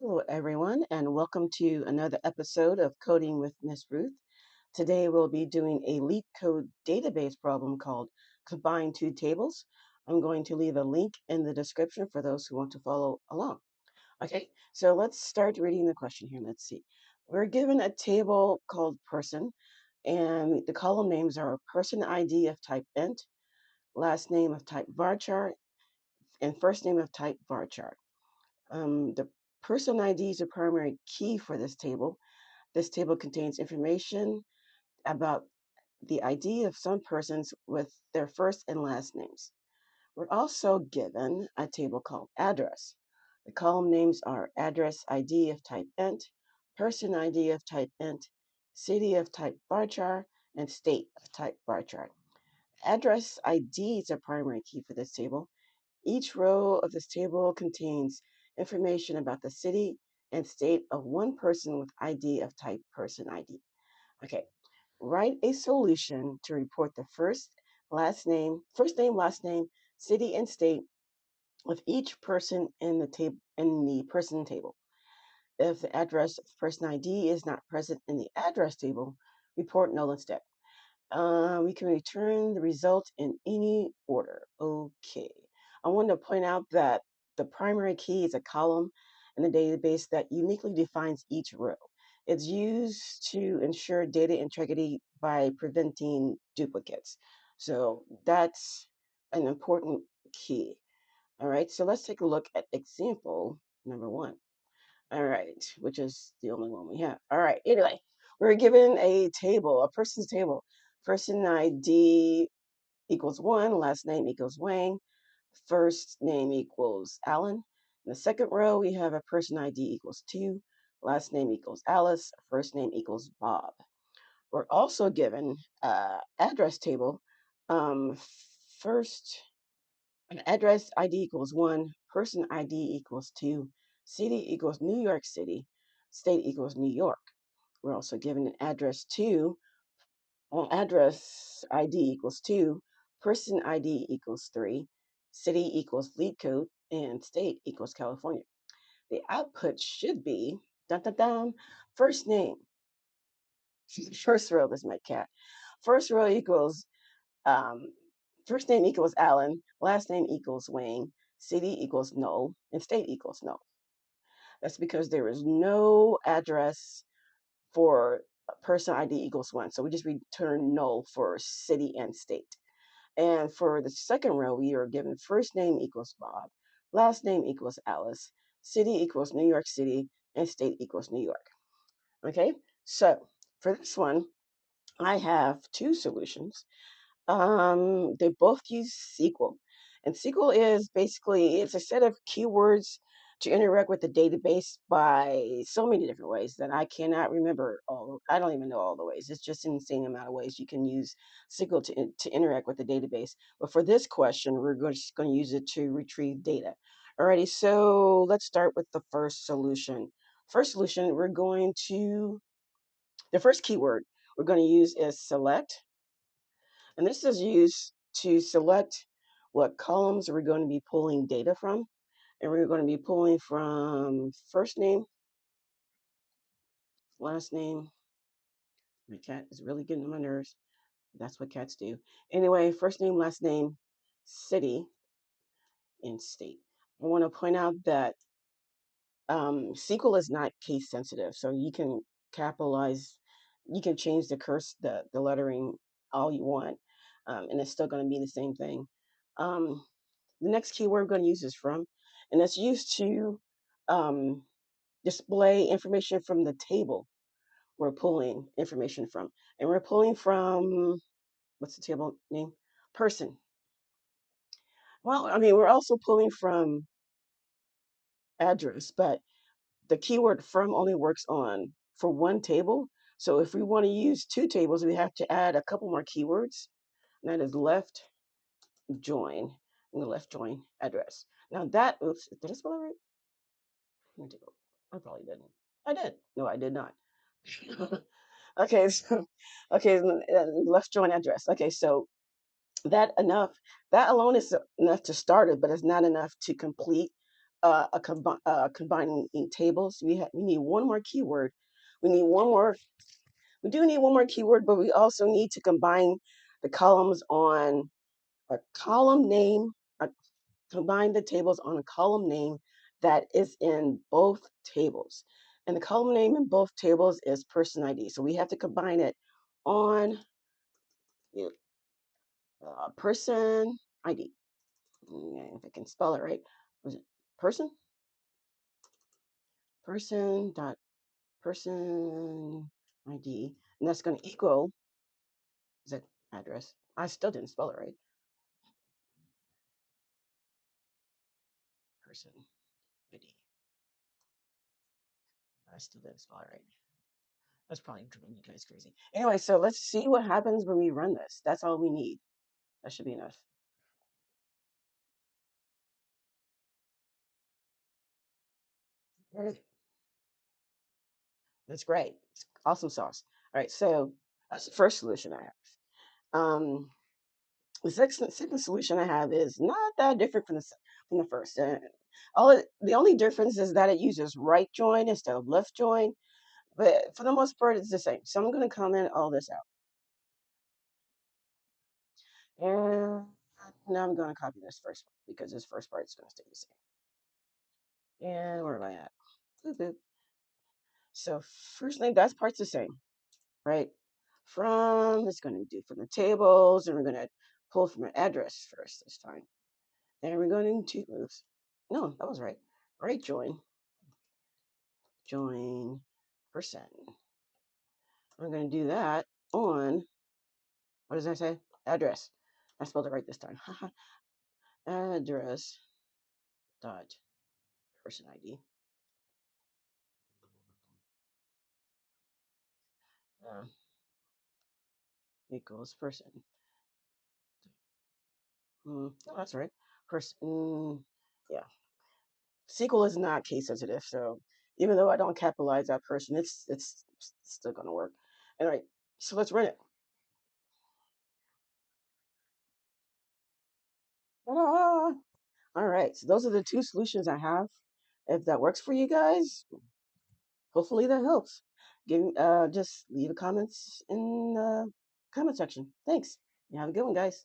Hello, everyone, and welcome to another episode of Coding with Miss Ruth. Today, we'll be doing a leak code database problem called Combine Two Tables. I'm going to leave a link in the description for those who want to follow along. Okay, so let's start reading the question here. Let's see. We're given a table called person, and the column names are person ID of type int, last name of type varchar, and first name of type varchar. The person ID is a primary key for this table. This table contains information about the ID of some persons with their first and last names. We're also given a table called address. The column names are address ID of type int, person ID of type int, city of type varchar, and state of type varchar. Address ID is a primary key for this table. Each row of this table contains information about the city and state of one person with ID of type person ID. Okay, write a solution to report the first name, last name, city, and state of each person in the person table. If the address of person ID is not present in the address table, report null instead. We can return the result in any order. Okay. I want to point out that the primary key is a column in the database that uniquely defines each row. It's used to ensure data integrity by preventing duplicates. So that's an important key. All right, so let's take a look at example number one. All right, which is the only one we have. All right, anyway, we're given a table, a person's table. Person ID equals 1, last name equals Wang, first name equals Alan. In the second row, we have a person ID equals 2, last name equals Alice, first name equals Bob. We're also given address table. First, an address ID equals 1, person ID equals 2, city equals New York City, state equals New York. We're also given an address 2, address ID equals 2, person ID equals 3, city equals lead code, and state equals California. The output should be dun, dun, dun, first name. First row is my cat. First row equals um, first name equals Allen, last name equals Wayne, city equals null, and state equals null. That's because there is no address for person ID equals 1. So we just return null for city and state. And for the second row, we are given first name equals Bob, last name equals Alice, city equals New York City, and state equals New York. Okay, so for this one, I have two solutions. They both use SQL. And SQL is basically it's a set of keywords to interact with the database by so many different ways that I cannot remember all. I don't even know all the ways. It's just an insane amount of ways you can use SQL to interact with the database. But for this question, we're just going to use it to retrieve data. Alrighty, so let's start with the first solution. First solution, the first keyword we're going to use is select. And this is used to select what columns we're going to be pulling data from. And we're going to be pulling from first name, last name. My cat is really getting on my nerves. That's what cats do. Anyway, first name, last name, city, and state. I want to point out that SQL is not case sensitive, so you can capitalize, you can change the lettering all you want, and it's still going to be the same thing. Um, The next keyword we're going to use is from, and it's used to um, display information from the table we're pulling information from. And we're pulling from, what's the table name? Person. Well, I mean, we're also pulling from address, but the keyword from only works on for one table. So if we want to use two tables, we have to add a couple more keywords. And that is left join. I'm going to left join address. Now that, oops, did I spell it right? Let me take a look. I probably didn't. I did. No, I did not. Okay, so left join address. Okay, so that enough. That alone is enough to start it, but it's not enough to complete combining tables. We need one more keyword. We need one more. We do need one more keyword, but we also need to combine the columns on a column name. Combine the tables on a column name that is in both tables. And the column name in both tables is person ID. So we have to combine it on person ID. If I can spell it right. Was it person? Person dot person ID. And that's going to equal, is that address? I still didn't spell it right. Person ID. I still didn't spell it right. That's probably driving you guys crazy. Anyway, so let's see what happens when we run this. That's all we need. That should be enough. That's great. It's awesome sauce. All right, so that's the first solution I have. The second solution I have is not that different from the first. The only difference is that it uses right join instead of left join, but for the most part, it's the same. So I'm going to comment all this out, and now I'm going to copy this first part because this first part is going to stay the same. And where am I at? Boop, boop. So first name, that part's the same, right? From, it's going to do from the tables, and we're going to pull from an address first this time. And we're going to, oops, no, that was right. Right join, join person. We're going to do that on, what does that say? Address. I spelled it right this time. Address dot person ID. Uh, Equals person. Oh, that's right. Person. Yeah. SQL is not case sensitive, so even though I don't capitalize that person, it's still gonna work. All right, so let's run it. Ta-da! All right, so those are the two solutions I have. If that works for you guys, hopefully that helps. Just leave a comments in the comment section. Thanks. You have a good one, guys.